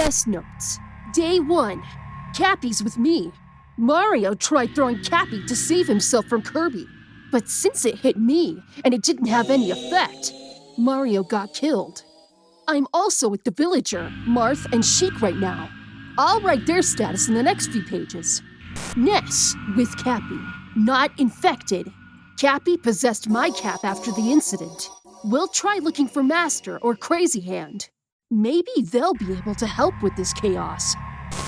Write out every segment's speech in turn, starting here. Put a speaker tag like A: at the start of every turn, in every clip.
A: Ness notes. Day 1. Cappy's with me. Mario tried throwing Cappy to save himself from Kirby. But since it hit me, and it didn't have any effect, Mario got killed. I'm also with the villager, Marth and Sheik right now. I'll write their status in the next few pages. Ness, with Cappy. Not infected. Cappy possessed my cap after the incident. We'll try looking for Master or Crazy Hand. Maybe they'll be able to help with this chaos.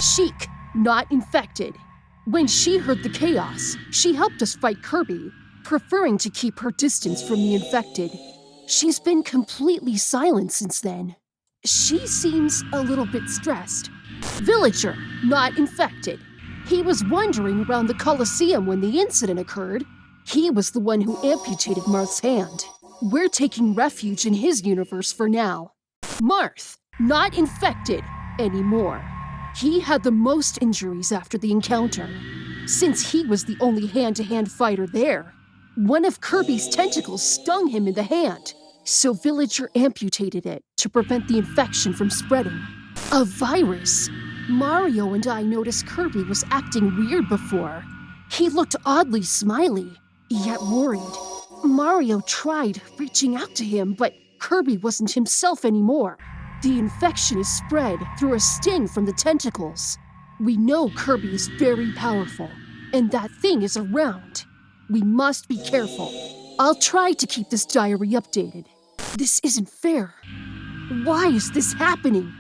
A: Sheik, not infected. When she heard the chaos, she helped us fight Kirby, preferring to keep her distance from the infected. She's been completely silent since then. She seems a little bit stressed. Villager, not infected. He was wandering around the Colosseum when the incident occurred. He was the one who amputated Marth's hand. We're taking refuge in his universe for now. Marth, not infected anymore. He had the most injuries after the encounter, since he was the only hand-to-hand fighter there. One of Kirby's tentacles stung him in the hand, so Villager amputated it to prevent the infection from spreading. A virus? Mario and I noticed Kirby was acting weird before. He looked oddly smiley, yet worried. Mario tried reaching out to him, but Kirby wasn't himself anymore. The infection is spread through a sting from the tentacles. We know Kirby is very powerful, and that thing is around. We must be careful. I'll try to keep this diary updated. This isn't fair. Why is this happening?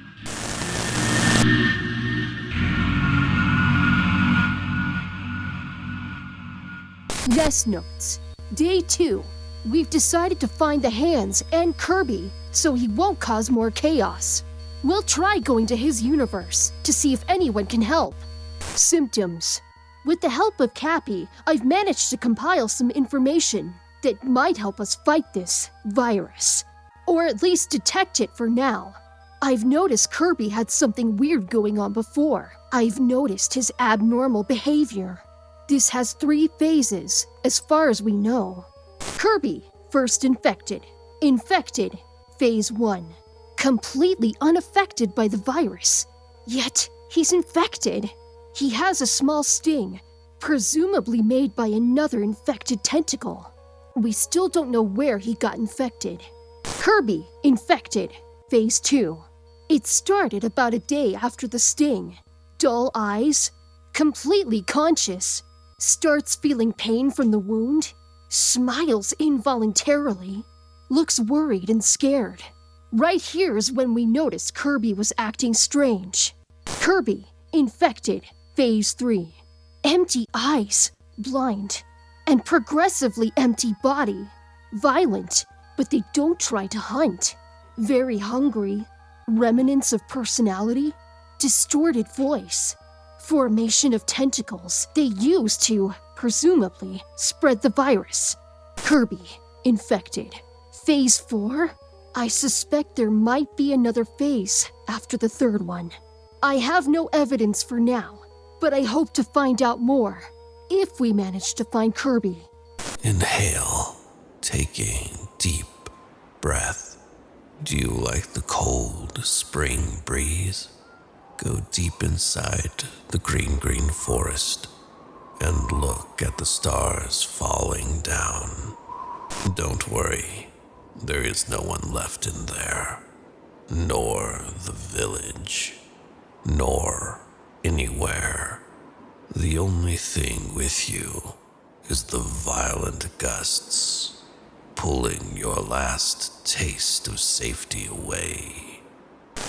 A: Ness notes. Day 2. We've decided to find the hands and Kirby so he won't cause more chaos. We'll try going to his universe to see if anyone can help. Symptoms. With the help of Cappy, I've managed to compile some information that might help us fight this virus, or at least detect it for now. I've noticed Kirby had something weird going on before. I've noticed his abnormal behavior. This has 3 phases, as far as we know. Kirby, first infected. Infected, phase 1. Completely unaffected by the virus. Yet, he's infected. He has a small sting, presumably made by another infected tentacle. We still don't know where he got infected. Kirby, infected, phase 2. It started about a day after the sting. Dull eyes, completely conscious, starts feeling pain from the wound, smiles involuntarily, looks worried and scared. Right here is when we noticed Kirby was acting strange. Kirby, infected, phase 3. Empty eyes, blind, and progressively empty body. Violent, but they don't try to hunt. Very hungry. Remnants of personality. Distorted voice. Formation of tentacles they use to, presumably, spread the virus. Kirby, infected. Phase 4? I suspect there might be another phase after the 3rd one. I have no evidence for now, but I hope to find out more, if we manage to find Kirby.
B: Inhale, taking deep breath. Do you like the cold spring breeze? Go deep inside the green forest and look at the stars falling down. Don't worry, there is no one left in there, nor the village, nor anywhere. The only thing with you is the violent gusts, pulling your last taste of safety away.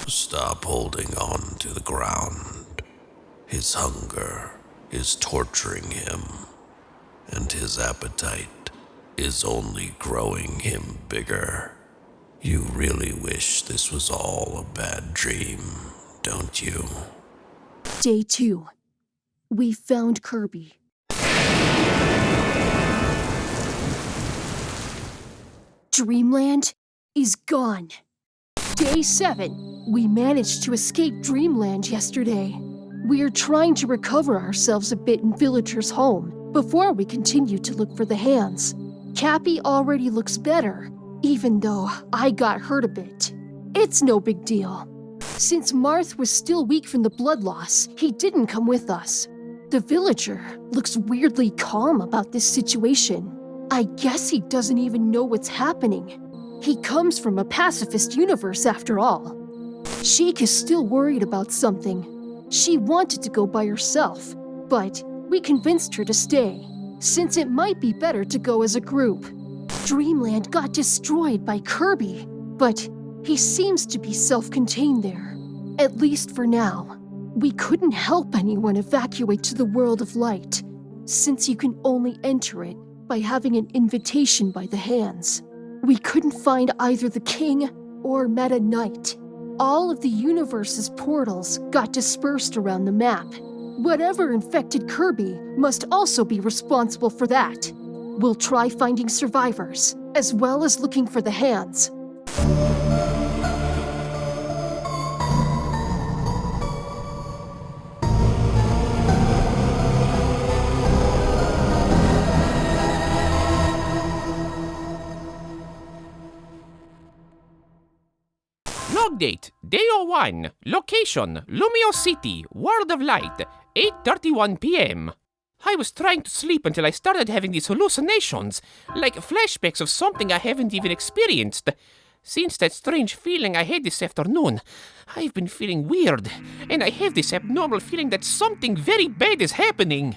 B: Stop holding on to the ground. His hunger is torturing him, and his appetite is only growing him bigger. You really wish this was all a bad dream, don't you?
A: Day 2. We found Kirby. Dreamland is gone. Day 7. We managed to escape Dreamland yesterday. We're trying to recover ourselves a bit in Villager's home before we continue to look for the hands. Cappy already looks better, even though I got hurt a bit. It's no big deal. Since Marth was still weak from the blood loss, he didn't come with us. The villager looks weirdly calm about this situation. I guess he doesn't even know what's happening. He comes from a pacifist universe after all. Sheik is still worried about something. She wanted to go by herself, but we convinced her to stay, since it might be better to go as a group. Dreamland got destroyed by Kirby, but he seems to be self-contained there, at least for now. We couldn't help anyone evacuate to the world of light, since you can only enter it by having an invitation by the hands. We couldn't find either the king or Meta Knight. All of the universe's portals got dispersed around the map. Whatever infected Kirby must also be responsible for that. We'll try finding survivors, as well as looking for the hands.
C: Log date, day 01, location, Lumio City, World of Light, 8:31 p.m. I was trying to sleep until I started having these hallucinations, like flashbacks of something I haven't even experienced. Since that strange feeling I had this afternoon, I've been feeling weird, and I have this abnormal feeling that something very bad is happening.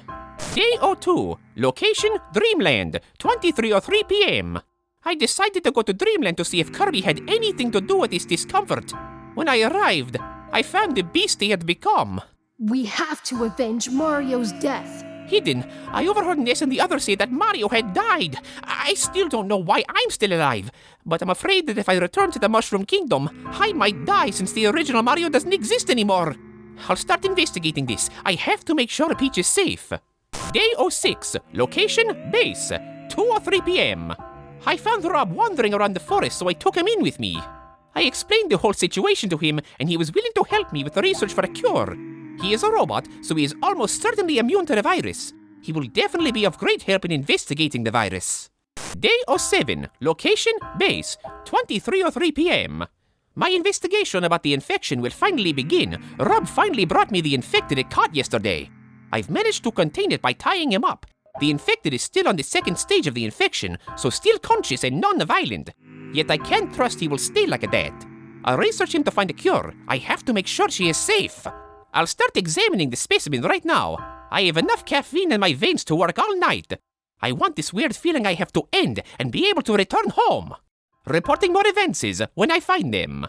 C: Day 02, location, Dreamland, 23:03 p.m. I decided to go to Dreamland to see if Kirby had anything to do with his discomfort. When I arrived, I found the beast he had become.
A: We have to avenge Mario's death.
C: Hidden, I overheard Ness and the others say that Mario had died. I still don't know why I'm still alive, but I'm afraid that if I return to the Mushroom Kingdom, I might die since the original Mario doesn't exist anymore. I'll start investigating this. I have to make sure Peach is safe. Day 06, location, base, 2:03 p.m. I found Rob wandering around the forest, so I took him in with me. I explained the whole situation to him, and he was willing to help me with the research for a cure. He is a robot, so he is almost certainly immune to the virus. He will definitely be of great help in investigating the virus. Day 07, location, base, 23:03 p.m. My investigation about the infection will finally begin. Rob finally brought me the infected it caught yesterday. I've managed to contain it by tying him up. The infected is still on the second stage of the infection, so still conscious and non-violent. Yet I can't trust he will stay like that. I'll research him to find a cure. I have to make sure she is safe. I'll start examining the specimen right now. I have enough caffeine in my veins to work all night. I want this weird feeling I have to end and be able to return home. Reporting more events when I find them.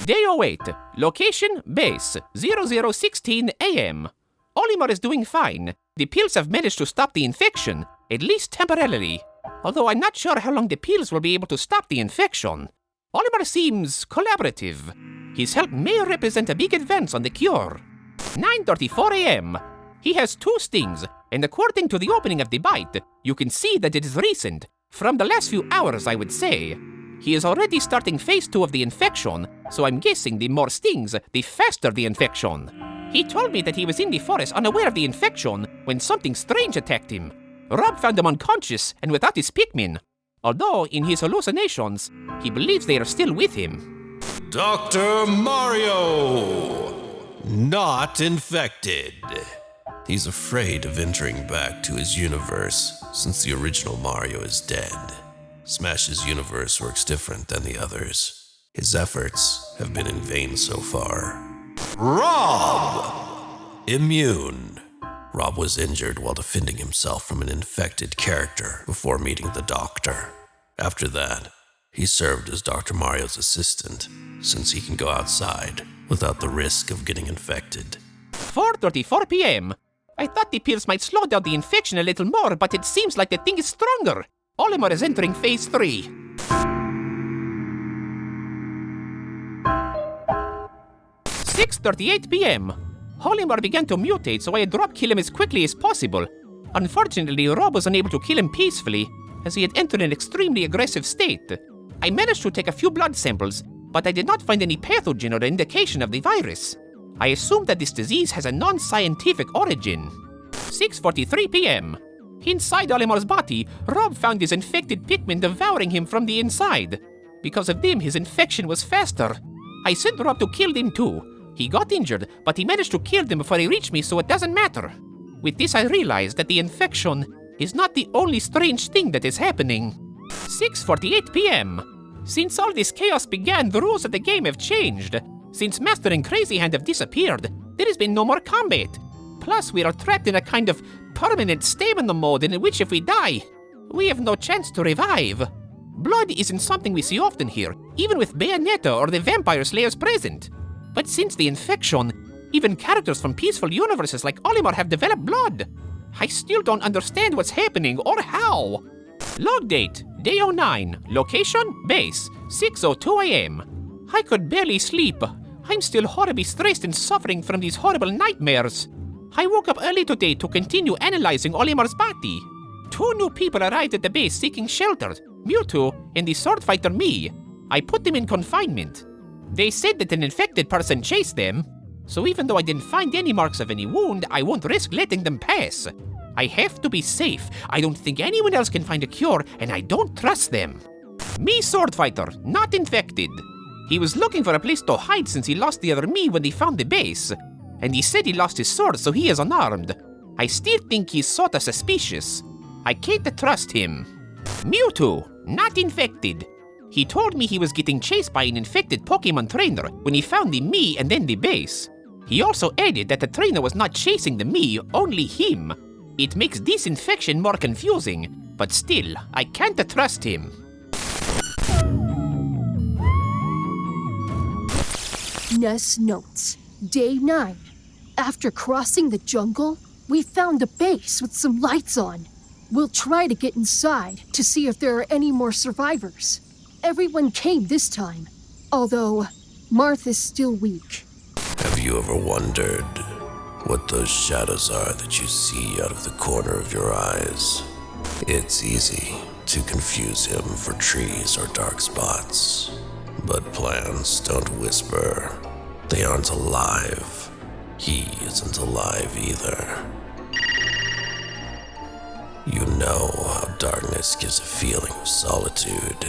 C: Day 08, location, base, 0016 a.m. Olimar is doing fine. The pills have managed to stop the infection, at least temporarily. Although I'm not sure how long the pills will be able to stop the infection. Olimar seems collaborative. His help may represent a big advance on the cure. 9:34 a.m. He has 2 stings, and according to the opening of the bite, you can see that it is recent. From the last few hours, I would say. He is already starting phase 2 of the infection, so I'm guessing the more stings, the faster the infection. He told me that he was in the forest unaware of the infection when something strange attacked him. Rob found him unconscious and without his Pikmin, although in his hallucinations, he believes they are still with him.
B: Dr. Mario! Not infected. He's afraid of entering back to his universe since the original Mario is dead. Smash's universe works different than the others. His efforts have been in vain so far. Rob! Immune. Rob was injured while defending himself from an infected character before meeting the doctor. After that, he served as Dr. Mario's assistant, since he can go outside without the risk of getting infected.
C: 4:34 p.m. I thought the pills might slow down the infection a little more, but it seems like the thing is stronger. Olimar is entering phase 3. 6:38 p.m. Olimar began to mutate, so I drop kill him as quickly as possible. Unfortunately, Rob was unable to kill him peacefully, as he had entered an extremely aggressive state. I managed to take a few blood samples, but I did not find any pathogen or indication of the virus. I assume that this disease has a non-scientific origin. 6:43 p.m. Inside Olimar's body, Rob found his infected Pikmin devouring him from the inside. Because of them, his infection was faster. I sent Rob to kill them too. He got injured, but he managed to kill them before he reached me, so it doesn't matter. With this, I realized that the infection is not the only strange thing that is happening. 6:48 p.m. Since all this chaos began, the rules of the game have changed. Since Master and Crazy Hand have disappeared, there has been no more combat. Plus, we are trapped in a kind of permanent stamina mode in which if we die, we have no chance to revive. Blood isn't something we see often here, even with Bayonetta or the Vampire Slayers present. But since the infection, even characters from peaceful universes like Olimar have developed blood. I still don't understand what's happening or how. Log date, day 09, location, base, 6:02 a.m. I could barely sleep. I'm still horribly stressed and suffering from these horrible nightmares. I woke up early today to continue analyzing Olimar's body. 2 new people arrived at the base seeking shelter, Mewtwo and the sword fighter me. I put them in confinement. They said that an infected person chased them, so even though I didn't find any marks of any wound, I won't risk letting them pass. I have to be safe. I don't think anyone else can find a cure, and I don't trust them. Me sword fighter, not infected. He was looking for a place to hide since he lost the other me when they found the base. And he said he lost his sword, so he is unarmed. I still think he's sorta suspicious. I can't trust him. Mewtwo, not infected. He told me he was getting chased by an infected Pokemon trainer when he found the me and then the base. He also added that the trainer was not chasing the me, only him. It makes this infection more confusing, but still, I can't trust him.
A: Ness notes, day 9. After crossing the jungle, we found a base with some lights on. We'll try to get inside to see if there are any more survivors. Everyone came this time, although Martha's still weak.
B: Have you ever wondered what those shadows are that you see out of the corner of your eyes? It's easy to confuse him for trees or dark spots. But plants don't whisper. They aren't alive. He isn't alive either. You know how darkness gives a feeling of solitude.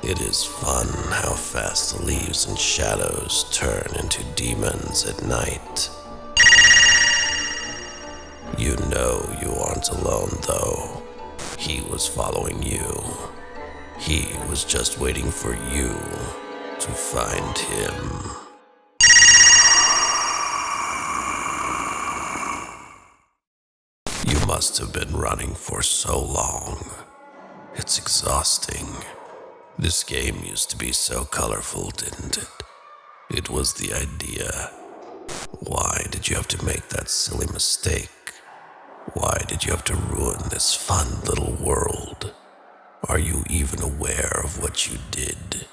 B: It is fun how fast the leaves and shadows turn into demons at night. You know you aren't alone, though. He was following you. He was just waiting for you to find him. You must have been running for so long. It's exhausting. This game used to be so colorful, didn't it? It was the idea. Why did you have to make that silly mistake? Why did you have to ruin this fun little world? Are you even aware of what you did?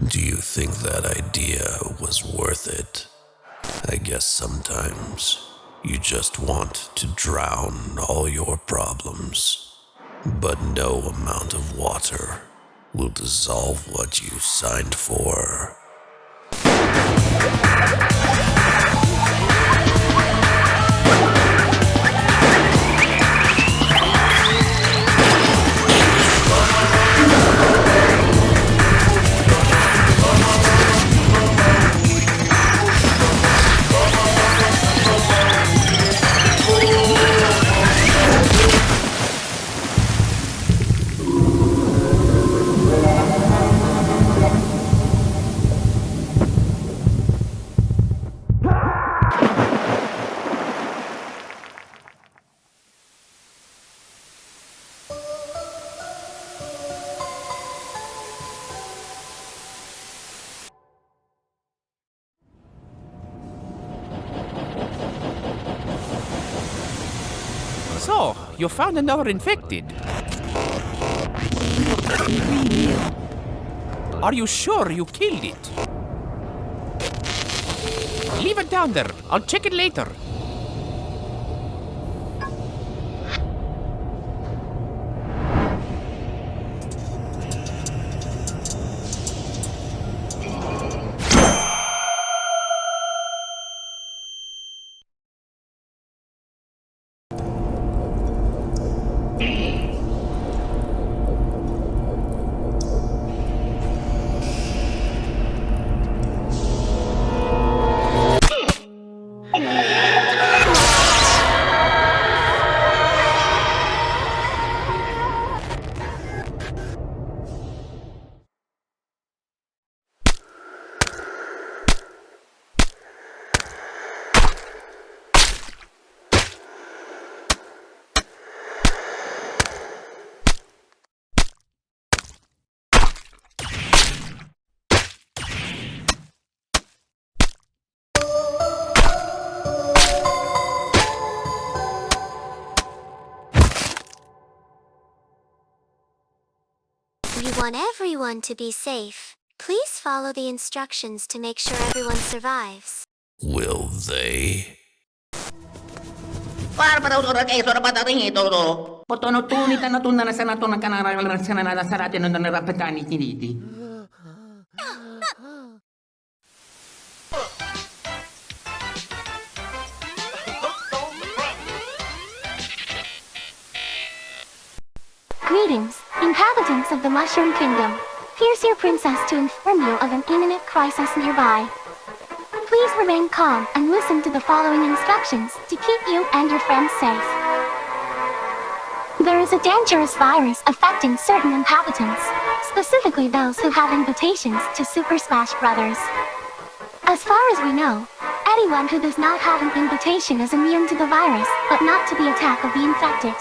B: Do you think that idea was worth it? I guess sometimes you just want to drown all your problems. But no amount of water will dissolve what you signed for.
C: So, you found another infected. Are you sure you killed it? Leave it down there. I'll check it later.
D: want everyone to be safe. Please follow the instructions to make sure everyone survives.
B: Will they?
E: Greetings, inhabitants of the Mushroom Kingdom. Here's your princess to inform you of an imminent crisis nearby. Please remain calm and listen to the following instructions to keep you and your friends safe. There is a dangerous virus affecting certain inhabitants, specifically those who have invitations to Super Smash Bros. As far as we know, anyone who does not have an invitation is immune to the virus, but not to the attack of the infected.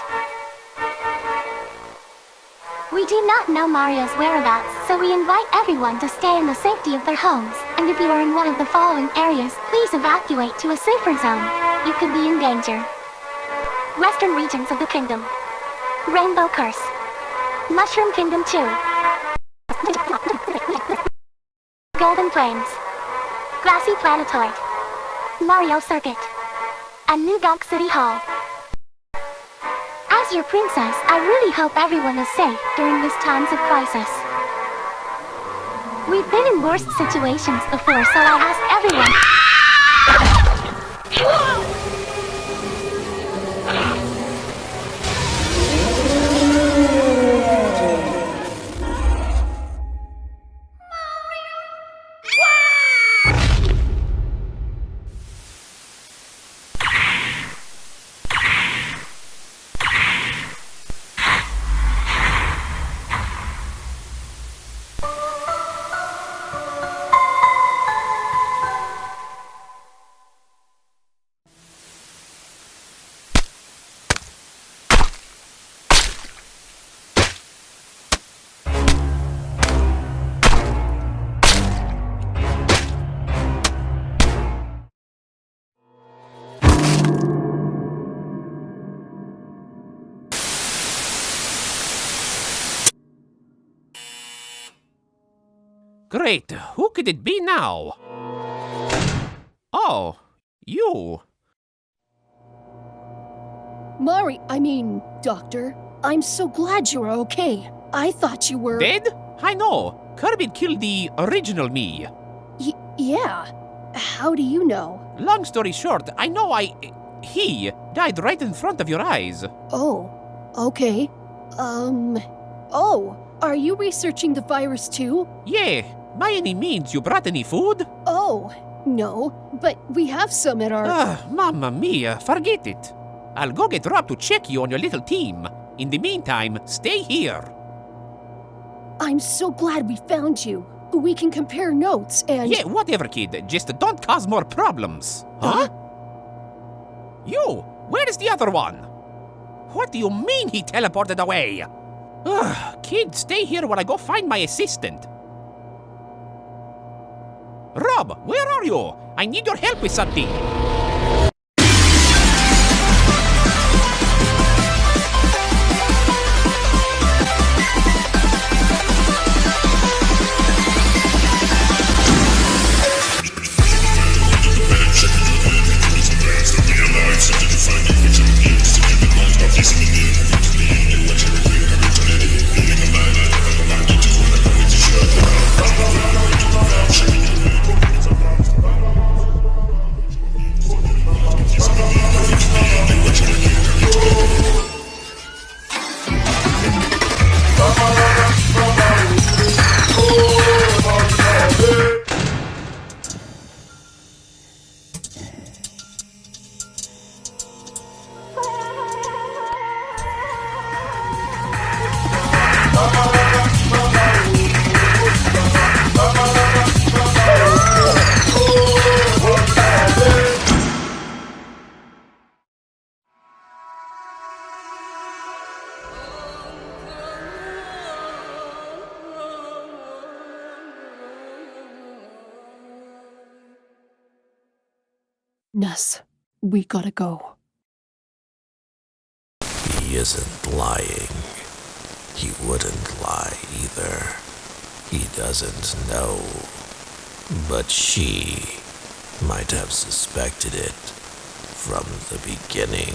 E: We do not know Mario's whereabouts, so we invite everyone to stay in the safety of their homes, and if you are in one of the following areas, please evacuate to a safer zone. You could be in danger. Western regions of the kingdom. Rainbow Curse. Mushroom Kingdom 2. Golden Plains. Grassy Planetoid. Mario Circuit. And New Donk City Hall. As your princess, I really hope everyone is safe during these times of crisis. We've been in worse situations before, so I ask everyone...
C: Great, who could it be now? Oh, you.
A: Doctor, I'm so glad you're okay. I thought you were...
C: Dead? I know. Kirby killed the original me.
A: Yeah. How do you know?
C: Long story short, I know he died right in front of your eyes.
A: Oh, okay. Are you researching the virus too?
C: Yeah. By any means, you brought any food?
A: Oh, no, but we have some at our...
C: Mamma mia, forget it. I'll go get Rob to check you on your little team. In the meantime, stay here.
A: I'm so glad we found you. We can compare notes and...
C: Yeah, whatever, kid. Just don't cause more problems. Huh? You, where's the other one? What do you mean he teleported away? Kid, stay here while I go find my assistant. Rob, where are you? I need your help with something.
A: Ness, we gotta go.
B: He isn't lying. He wouldn't lie either. He doesn't know. But she might have suspected it from the beginning.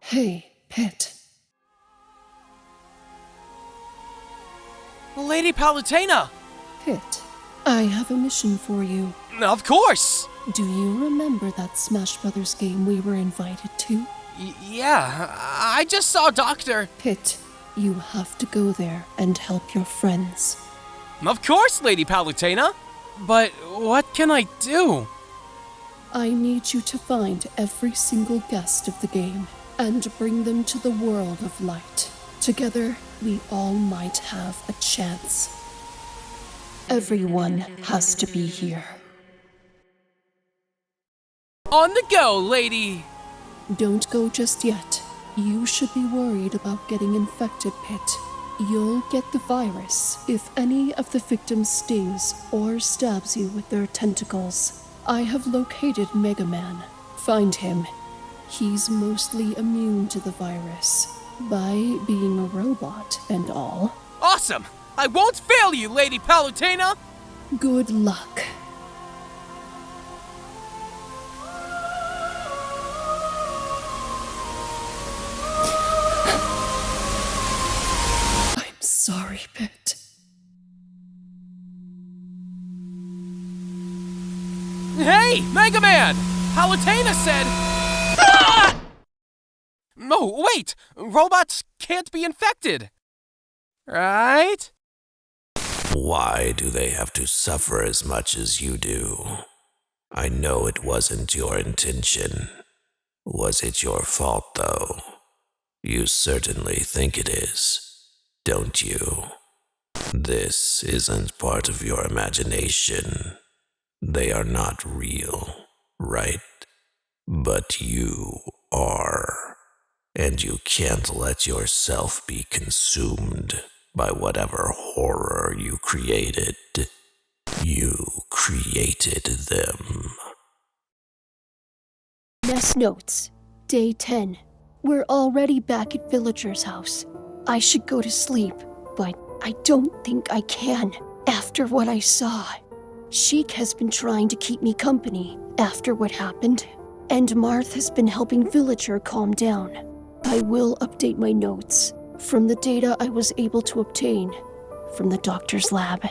A: Hey, Pet.
F: Lady Palutena!
A: Pet, I have a mission for you.
F: Of course!
A: Do you remember that Smash Brothers game we were invited to?
F: Yeah, I just saw Doctor.
A: Pet, you have to go there and help your friends.
F: Of course, Lady Palutena! But what can I do?
A: I need you to find every single guest of the game and bring them to the world of light. Together, we all might have a chance. Everyone has to be here.
F: On the go, lady!
A: Don't go just yet. You should be worried about getting infected, Pit. You'll get the virus if any of the victims stings or stabs you with their tentacles. I have located Mega Man. Find him. He's mostly immune to the virus, by being a robot and all.
F: Awesome! I won't fail you, Lady Palutena!
A: Good luck. I'm sorry, Pet.
F: Hey, Mega Man! Palutena said... Ah! No, wait! Robots can't be infected. Right?
B: Why do they have to suffer as much as you do? I know it wasn't your intention. Was it your fault, though? You certainly think it is, don't you? This isn't part of your imagination. They are not real, right? But you are. And you can't let yourself be consumed by whatever horror you created. You created them.
A: Ness notes. Day 10. We're already back at Villager's house. I should go to sleep, but I don't think I can after what I saw. Sheik has been trying to keep me company after what happened, and Marth has been helping Villager calm down. I will update my notes from the data I was able to obtain from the doctor's lab.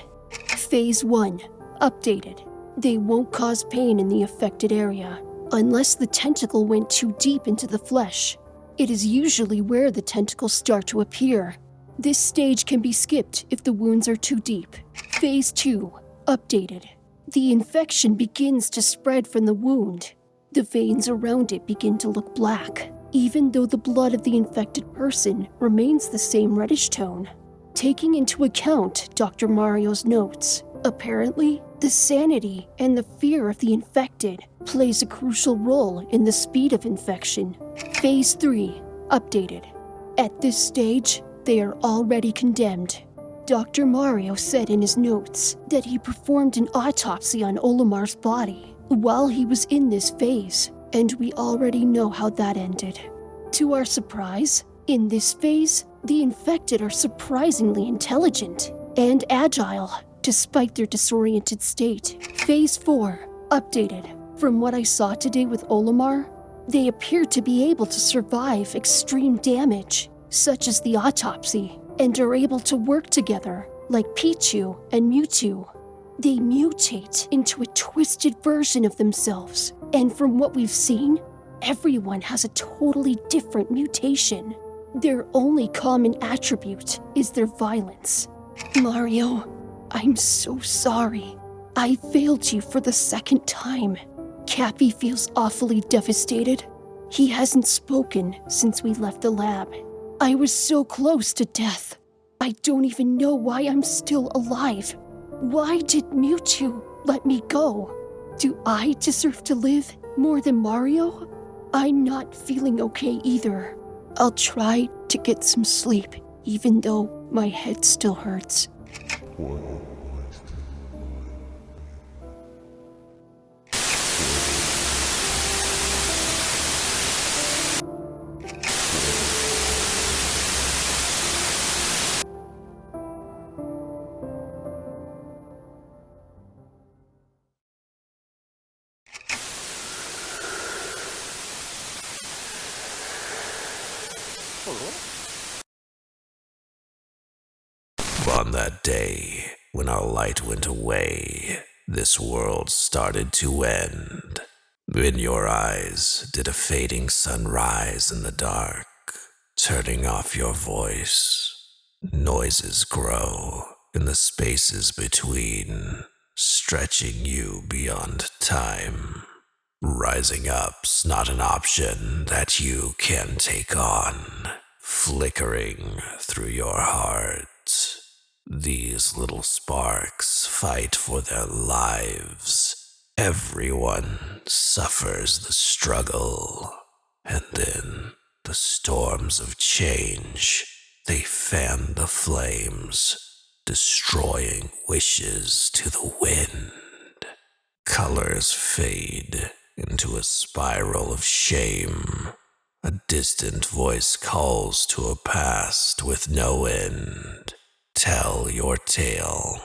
A: Phase 1. Updated. They won't cause pain in the affected area unless the tentacle went too deep into the flesh. It is usually where the tentacles start to appear. This stage can be skipped if the wounds are too deep. Phase 2. Updated. The infection begins to spread from the wound. The veins around it begin to look black, even though the blood of the infected person remains the same reddish tone. Taking into account Dr. Mario's notes, apparently, the sanity and the fear of the infected plays a crucial role in the speed of infection. Phase 3. Updated. At this stage, they are already condemned. Dr. Mario said in his notes that he performed an autopsy on Olimar's body while he was in this phase, and we already know how that ended. To our surprise, in this phase, the infected are surprisingly intelligent and agile, despite their disoriented state. Phase 4. Updated. From what I saw today with Olimar, they appear to be able to survive extreme damage, such as the autopsy, and are able to work together, like Pichu and Mewtwo. They mutate into a twisted version of themselves, and from what we've seen, everyone has a totally different mutation. Their only common attribute is their violence. Mario, I'm so sorry. I failed you for the second time. Cappy feels awfully devastated. He hasn't spoken since we left the lab. I was so close to death. I don't even know why I'm still alive. Why did Mewtwo let me go? Do I deserve to live more than Mario? I'm not feeling okay either. I'll try to get some sleep, even though my head still hurts.
B: On that day, when our light went away, this world started to end. In your eyes did a fading sun rise in the dark, turning off your voice. Noises grow in the spaces between, stretching you beyond time. Rising up's not an option that you can take on, flickering through your heart. These little sparks fight for their lives. Everyone suffers the struggle. And then the storms of change, they fan the flames, destroying wishes to the wind. Colors fade into a spiral of shame. A distant voice calls to a past with no end. Tell your tale.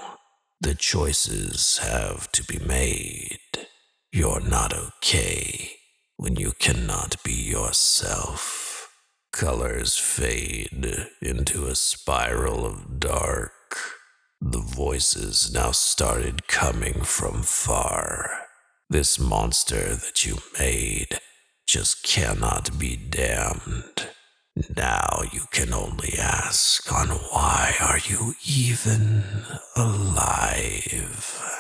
B: The choices have to be made. You're not okay when you cannot be yourself. Colors fade into a spiral of dark. The voices now started coming from far. This monster that you made just cannot be damned. Now you can only ask on why are you even alive?